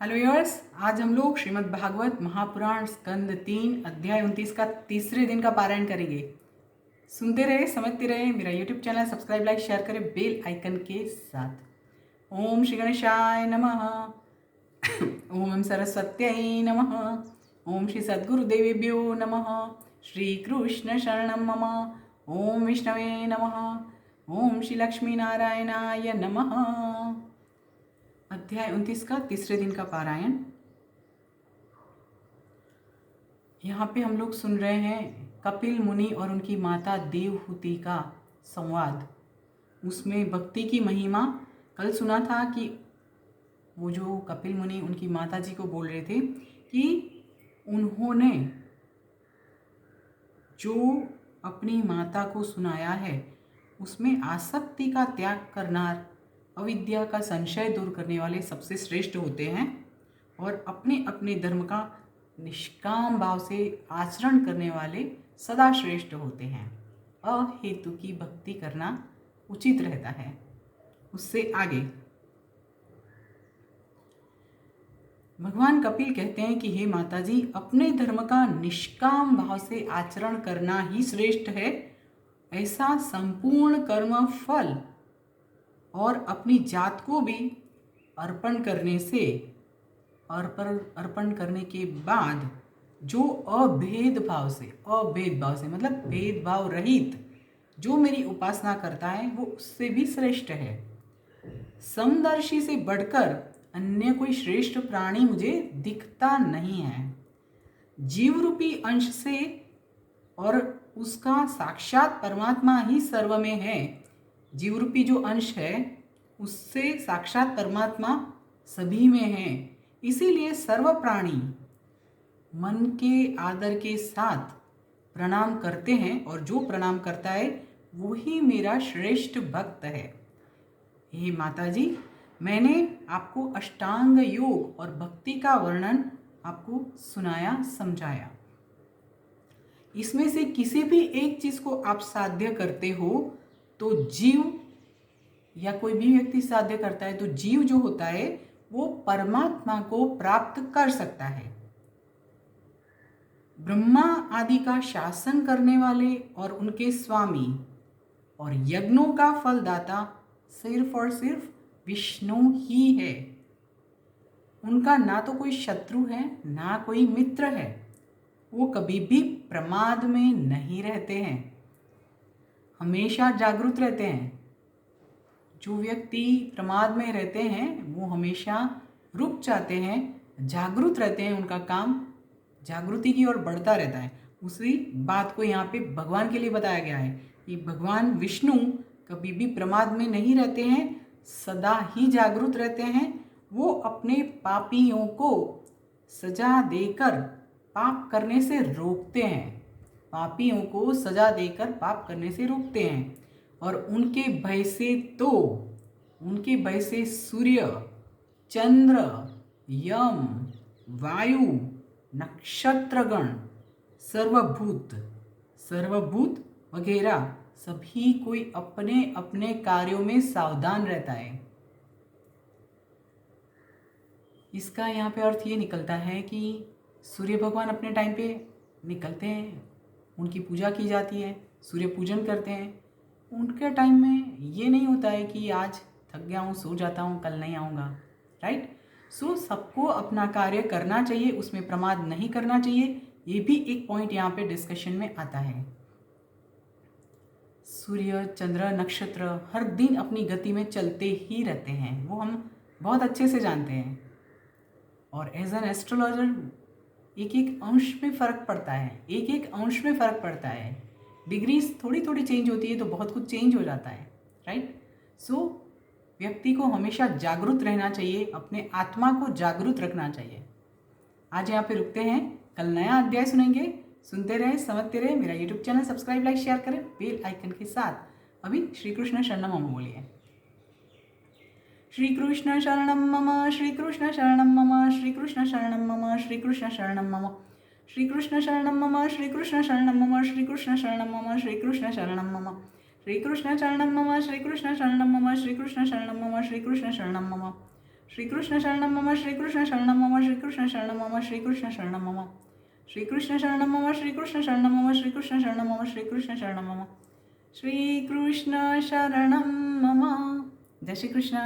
Hello viewers, आज हम लोग श्रीमद् भागवत महापुराण स्कंद 3 अध्याय 29 का तीसरे दिन का पारायण करेंगे। सुनते रहे, समझते रहे। मेरा YouTube channel subscribe, like, share करें बेल आइकन के साथ। ओम श्री गणेशाय नमः। ओम सरस्वत्यै नमः। ओम श्री सद्गुरुदेवेभ्यो नमः। श्री कृष्ण शरणं मम। ओम विष्णवे नमः। ओम श्री लक्ष्मी नारायणाय नमः। अध्याय 29 का तीसरे दिन का पारायण। यहाँ पे हम लोग सुन रहे हैं कपिल मुनि और उनकी माता देवहूति का संवाद। उसमें भक्ति की महिमा कल सुना था कि वो जो कपिल मुनि उनकी माता जी को बोल रहे थे कि उन्होंने जो अपनी माता को सुनाया है उसमें आसक्ति का त्याग करना, अविद्या का संशय दूर करने वाले सबसे श्रेष्ठ होते हैं और अपने अपने धर्म का निष्काम भाव से आचरण करने वाले सदा श्रेष्ठ होते हैं। अहेतु की भक्ति करना उचित रहता है। उससे आगे भगवान कपिल कहते हैं कि हे माताजी, अपने धर्म का निष्काम भाव से आचरण करना ही श्रेष्ठ है। ऐसा संपूर्ण कर्म फल और अपनी जात को भी अर्पण करने से अर्पण करने के बाद जो अभेदभाव से मतलब भेदभाव रहित जो मेरी उपासना करता है वो उससे भी श्रेष्ठ है। समदर्शी से बढ़कर अन्य कोई श्रेष्ठ प्राणी मुझे दिखता नहीं है। जीव रूपी अंश से और उसका साक्षात परमात्मा ही सर्व में है। जीव रूपी जो अंश है उससे साक्षात परमात्मा सभी में है। इसीलिए सर्व प्राणी मन के आदर के साथ प्रणाम करते हैं और जो प्रणाम करता है वही मेरा श्रेष्ठ भक्त है। हे माताजी, मैंने आपको अष्टांग योग और भक्ति का वर्णन आपको सुनाया, समझाया। इसमें से किसी भी एक चीज को आप साध्य करते हो तो जीव या कोई भी व्यक्ति साध्य करता है तो जीव जो होता है वो परमात्मा को प्राप्त कर सकता है। ब्रह्मा आदि का शासन करने वाले और उनके स्वामी और यज्ञों का फलदाता सिर्फ और सिर्फ विष्णु ही है। उनका ना तो कोई शत्रु है ना कोई मित्र है। वो कभी भी प्रमाद में नहीं रहते हैं, हमेशा जागरूक रहते हैं। जो व्यक्ति प्रमाद में रहते हैं वो हमेशा रुक जाते हैं, जागरूक रहते हैं। उनका काम जागृति की ओर बढ़ता रहता है। उसी बात को यहाँ पे भगवान के लिए बताया गया है कि भगवान विष्णु कभी भी प्रमाद में नहीं रहते हैं, सदा ही जागरूक रहते हैं। वो अपने पापियों को सजा देकर पाप करने से रोकते हैं। पापियों को सजा देकर पाप करने से रोकते हैं और उनके भय से सूर्य, चंद्र, यम, वायु, नक्षत्रगण, सर्वभूत वगैरह सभी कोई अपने अपने कार्यों में सावधान रहता है। इसका यहाँ पे अर्थ ये निकलता है कि सूर्य भगवान अपने टाइम पे निकलते हैं, उनकी पूजा की जाती है, सूर्य पूजन करते हैं। उनके टाइम में ये नहीं होता है कि आज थक गया हूँ, सो जाता हूँ, कल नहीं आऊँगा, राइट। सो सबको अपना कार्य करना चाहिए, उसमें प्रमाद नहीं करना चाहिए। ये भी एक पॉइंट यहाँ पे डिस्कशन में आता है। सूर्य, चंद्र, नक्षत्र हर दिन अपनी गति में चलते ही रहते हैं, वो हम बहुत अच्छे से जानते हैं। और एज एन एस्ट्रोलॉजर एक एक अंश में फ़र्क पड़ता है, डिग्रीज थोड़ी थोड़ी चेंज होती है तो बहुत कुछ चेंज हो जाता है, राइट। सो व्यक्ति को हमेशा जागरूक रहना चाहिए, अपने आत्मा को जागरूक रखना चाहिए। आज यहाँ पे रुकते हैं, कल नया अध्याय सुनेंगे। सुनते रहे, समझते रहे। मेरा YouTube channel subscribe, like, share करें बेल आइकन के साथ। अभी श्री कृष्ण शरणम मम बोलिए। श्री कृष्ण शरणम मम, श्री कृष्ण शरणम मम, श्री कृष्ण शरणम मम, श्री कृष्ण शरणम मम, श्री कृष्ण शरणम मम, श्री कृष्ण शरणम मम, श्री कृष्ण शरणम मम, श्री कृष्ण शरणम मम, श्री कृष्ण शरणम मम, श्री कृष्ण शरणम मम, श्री कृष्ण शरणम मम, श्री कृष्ण शरणम मम, श्रीकृष्ण शरणं मम श्रीकृष्ण शरणं मम श्रीकृष्ण शरणं मम श्रीकृष्ण शरणं मम श्रीकृष्ण शरणं मम श्रीकृष्ण शरणं मम श्रीकृष्ण शरणं मम श्रीकृष्ण शरणं मम श्रीकृष्ण शरणं मम. जय श्री कृष्ण.